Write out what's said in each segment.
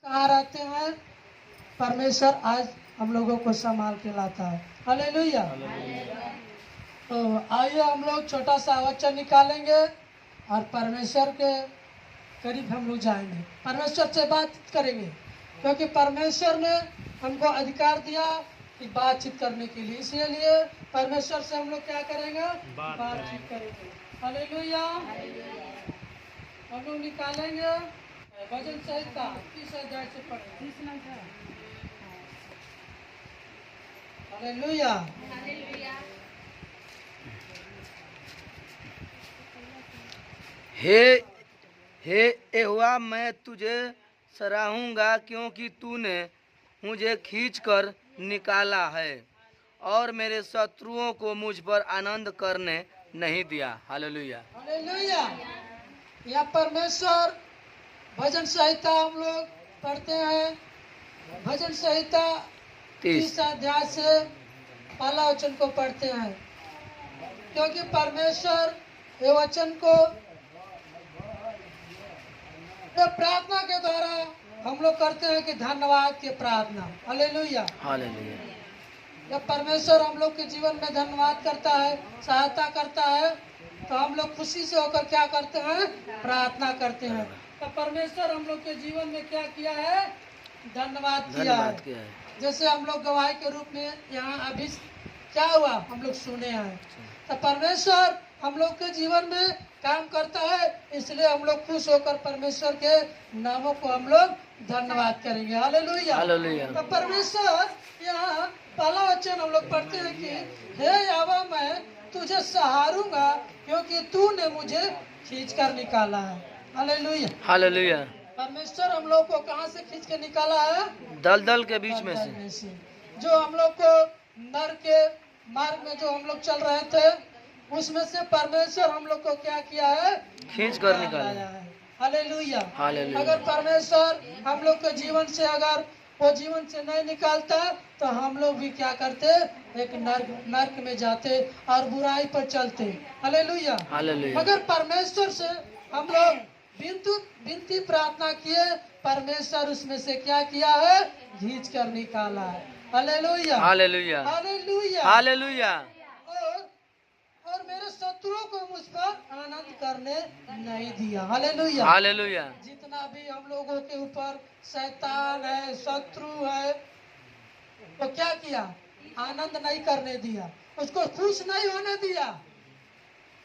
कहाँ रहते हैं? परमेश्वर आज हम लोगों को संभाल के लाता है। हालेलुया। तो आइए हम लोग छोटा सा वचन निकालेंगे और परमेश्वर के करीब हम लोग जाएंगे, परमेश्वर से बात करेंगे, क्योंकि परमेश्वर ने हमको अधिकार दिया कि बातचीत करने के लिए, इसलिए परमेश्वर से हम लोग क्या करेंगे? बातचीत करेंगे। हालेलुया। हम लोग निकालेंगे भजन संहिता 30 अध्याय से पढ़ेंगे। हालेलुया। हे यहोवा, मैं तुझे सराहूंगा क्योंकि तूने मुझे खींचकर निकाला है और मेरे शत्रुओं को मुझ पर आनंद करने नहीं दिया। हालेलुया। हालेलुया। यह परमेश्वर भजन संहिता हम लोग पढ़ते हैं। भजन संहिता 30 अध्याय से पहला वचन को पढ़ते हैं, क्योंकि परमेश्वर ये वचन को प्रार्थना के द्वारा हम लोग करते हैं कि धन्यवाद की प्रार्थना। हालेलुया। हालेलुया। जब परमेश्वर हम लोग के जीवन में धन्यवाद करता है, सहायता करता है, तो हम लोग खुशी से होकर क्या करते हैं? प्रार्थना करते हैं। तो परमेश्वर हम लोग के जीवन में क्या किया है? धन्यवाद किया है। जैसे हम लोग गवाही के रूप में यहाँ अभी क्या हुआ हम लोग सुने हैं, तो परमेश्वर हम लोग के जीवन में काम करता है, इसलिए हम लोग खुश होकर परमेश्वर के नामों को हम लोग धन्यवाद करेंगे। हालेलुया। हालेलुया। तो परमेश्वर यहाँ पहला वचन हम लोग पढ़ते हैं कि हे यहोवा, मैं तुझे सहारूंगा क्योंकि तूने मुझे खींच कर निकाला है। हालेलुया। हालेलुया। परमेश्वर हम लोग को कहाँ से खींच के निकाला है? दलदल के बीच में से। जो हम लोग को नर के मार्ग में जो हम लोग चल रहे थे, उसमें से परमेश्वर हम लोग को क्या किया है? खींच कर निकाला है। हालेलुया। हालेलुया। अगर परमेश्वर हम लोग के जीवन से अगर वो जीवन से नहीं निकालता तो हम लोग भी क्या करते? एक नर्क में जाते और बुराई पर चलते। हालेलुया। हालेलुया। मगर परमेश्वर से हम लोग विनती प्रार्थना किए, परमेश्वर उसमें से क्या किया है? खींच कर निकाला है। हालेलुया। हालेलुया। हालेलुया। हालेलुया। और मेरे शत्रुओं को मुझ पर आनंद करने नहीं दिया। हालेलुया। हालेलुया। जितना भी हम लोगों के ऊपर शैतान है, शत्रु है, तो क्या किया? आनंद नहीं करने दिया, उसको खुश नहीं होने दिया।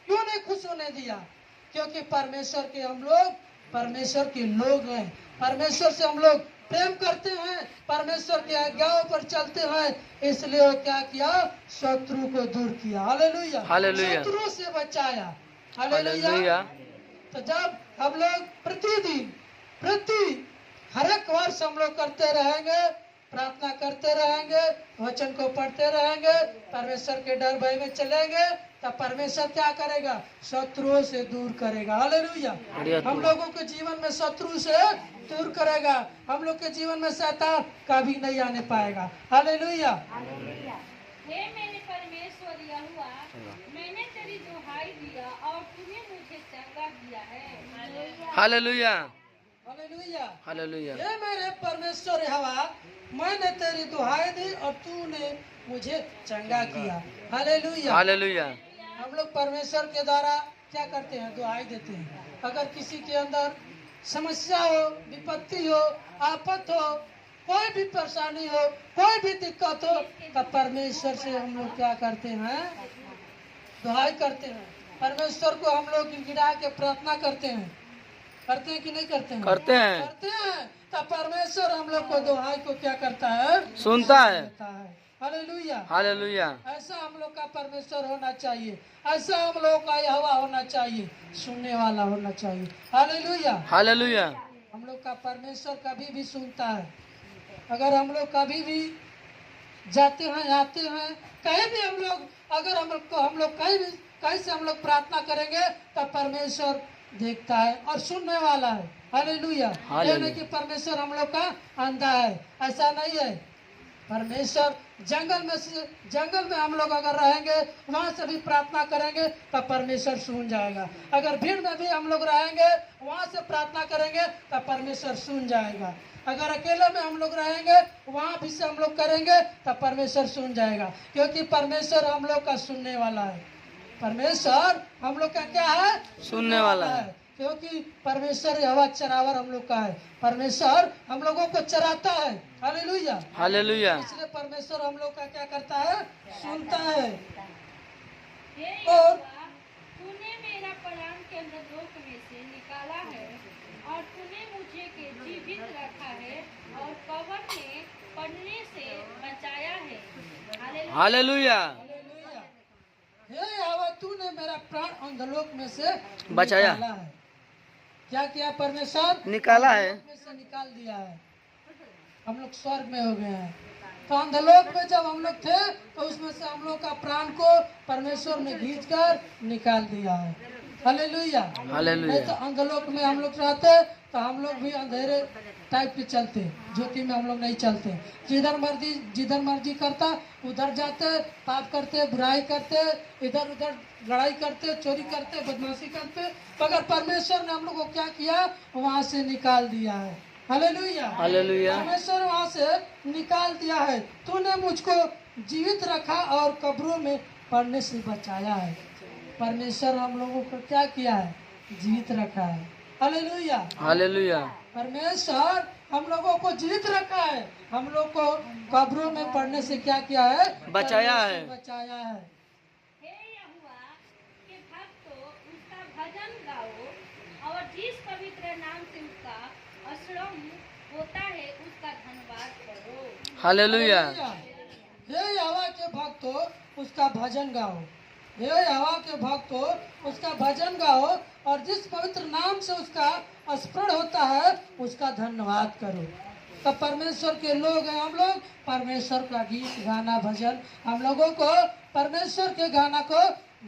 क्यों नहीं खुश होने दिया? क्योंकि परमेश्वर के हम लोग परमेश्वर के लोग हैं, परमेश्वर से हम लोग प्रेम करते हैं, परमेश्वर के आज्ञाओं पर चलते हैं, इसलिए वो क्या किया? शत्रु को दूर किया। हालेलुया। हालेलुया। शत्रु से बचाया। हालेलुया। तो जब हम लोग प्रति हर एक वर्ष हम लोग करते रहेंगे, प्रार्थना करते रहेंगे, वचन को पढ़ते रहेंगे, परमेश्वर के डर भय में चलेंगे, तब परमेश्वर क्या करेगा? शत्रुओं से दूर करेगा। हालेलुया। हम लोगों के जीवन में शत्रु से दूर करेगा, हम लोग के जीवन में शैतान कभी नहीं आने पाएगा। हालेलुया। हे मेरे परमेश्वर यहोवा, मैंने तेरी दुहाई दिया और तूने मुझे चंगा किया है। हालेलुया। हालेलुया। हालेलुया। हे मेरे परमेश्वर यहोवा, मैंने तेरी दुहाई दी और तूने मुझे चंगा किया। हालेलुया। हालेलुया। हम लोग परमेश्वर के द्वारा क्या करते हैं? दुहाई देते हैं। अगर किसी के अंदर समस्या हो, विपत्ति हो, आफत हो, कोई भी परेशानी हो, कोई भी दिक्कत हो, तब परमेश्वर से हम लोग क्या करते हैं? दुहाई करते हैं। परमेश्वर को हम लोग गिड़ा के प्रार्थना करते हैं कि नहीं करते हैं? करते हैं। करते हैं। तब परमेश्वर हम लोग को दुहाई को क्या करता है? सुनता है। हालेलुया। हालेलुया। ऐसा हम लोग का परमेश्वर होना चाहिए, ऐसा हम लोग का यहोवा होना चाहिए, सुनने वाला होना चाहिए। हालेलुया। हालेलुया। हम लोग का परमेश्वर कभी भी सुनता है। अगर हम लोग कभी भी जाते हैं, आते हैं, कहीं भी हम लोग, अगर हम लोग कहीं से हम लोग प्रार्थना करेंगे, तब परमेश्वर देखता है और सुनने वाला है। हालेलुया। ये नहीं कि परमेश्वर हम लोग का अंधा है, ऐसा नहीं है। परमेश्वर जंगल में हम लोग अगर रहेंगे, वहाँ से भी प्रार्थना करेंगे, तब परमेश्वर सुन जाएगा। अगर भीड़ में भी हम लोग रहेंगे, वहाँ से प्रार्थना करेंगे, तब परमेश्वर सुन जाएगा। अगर अकेले में हम लोग रहेंगे, वहाँ भी से हम लोग करेंगे, तब परमेश्वर सुन जाएगा, क्योंकि परमेश्वर हम लोग का सुनने वाला है। परमेश्वर हम लोग का क्या है? सुनने वाला है। क्योंकि परमेश्वर हवा चरावर हम लोग का है। परमेश्वर हम लोगों को चराता है। Hallelujah, hallelujah. इसलिए परमेश्वर हम लोग का क्या करता है? सुनता है। हे और यहोवा, तूने मेरा प्राण के अंधलोक में से निकाला है और तूने मुझे के जीवित रखा है और कब्र में पड़ने से बचाया है। हालेलुया। हालेलुया। हालेलुया। हे यहोवा, तूने मेरा प्राण अंधलोक में से बचाया। निकाला है। क्या किया परमेश्वर? निकाला है। अंधलोक में से निकाल दिया है। हम लोग स्वर्ग में हो गए हैं। तो अंधलोक में जब हम लोग थे, तो उसमें से हम लोग का प्राण को परमेश्वर ने खींच कर निकाल दिया है। हालेलुया। हालेलुया। नहीं तो अंधलोक में हम लोग रहते, तो हम लोग भी अंधेरे टाइप के चलते, ज्योति में हम लोग नहीं चलते। जिधर मर्जी करता उधर जाते, पाप करते, बुराई करते, इधर उधर लड़ाई करते, चोरी करते, बदमाशी करते। मगर परमेश्वर ने हम लोग को क्या किया? वहाँ से निकाल दिया है। हालेलुया। हालेलुया। परमेश्वर वहाँ से निकाल दिया है। तूने मुझको जीवित रखा और कब्रों में पड़ने से बचाया है। परमेश्वर हम लोगों को क्या किया है? जीवित रखा है। हालेलुया। हालेलुया। परमेश्वर हम लोगों को जीवित रखा है। हम लोग को कब्रों में पड़ने से क्या किया है? बचाया है। परमेश्वर बचाया है। हे यहोवा के भक्तों, उसका भजन गाओ और जिस पवित्र नाम से उसका स्मरण होता है उसका धन्यवाद करो। हालेलुया। हे यहोवा के भक्तों, उसका भजन गाओ। हे यहोवा के भक्तों, उसका भजन गाओ और जिस पवित्र नाम से उसका स्मरण होता है उसका धन्यवाद करो। तो परमेश्वर के लोग हैं हम लोग। परमेश्वर का गीत गाना, भजन हम लोगों को परमेश्वर के गाना को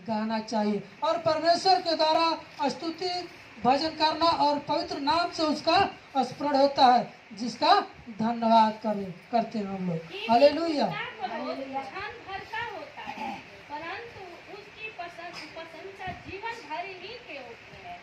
गाना चाहिए और परमेश्वर के द्वारा स्तुति भजन करना और पवित्र नाम से उसका स्मरण होता है, जिसका धन्यवाद करते हैं हम लोग। हालेलुया। क्षण भर का होता है, परंतु उसकी प्रशंसा जीवन भर ही के होती है।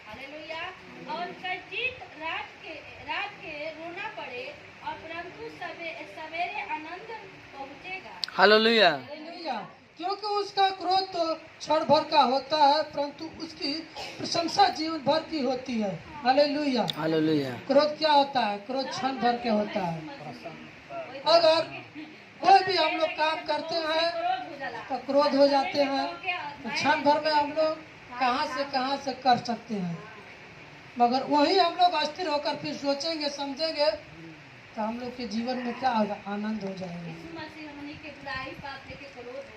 हालेलुया। और कचित रात के रोना पड़े और परंतु सवेरे आनंद पहुँचेगा। हालेलुया। हालेलुया। क्योंकि उसका क्रोध तो क्षण भर का होता है, परंतु उसकी प्रशंसा जीवन भर की होती है। हालेलुया। हालेलुया। क्रोध क्या होता है? क्रोध क्षण भर के होता है। अगर कोई भी हम लोग काम करते हैं तो क्रोध हो जाते हैं, तो क्षण भर में हम लोग कहाँ से कर सकते हैं। मगर वही हम लोग अस्थिर होकर फिर सोचेंगे, समझेंगे, तो हम लोग के जीवन में क्या होगा? आनंद हो जाएगा।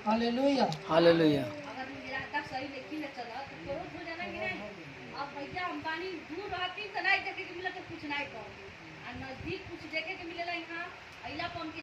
हालेलुया। हालेलुया। अगर मेरा सही लेकिन चला तो क्रोध हो जाना कि नहीं। अब भैया अंबानी दूर रहती तो नहीं देखे के मिला तो कुछ नहीं कहो, और नजदीक कुछ देखे के मिलेला यहाँ अइला पर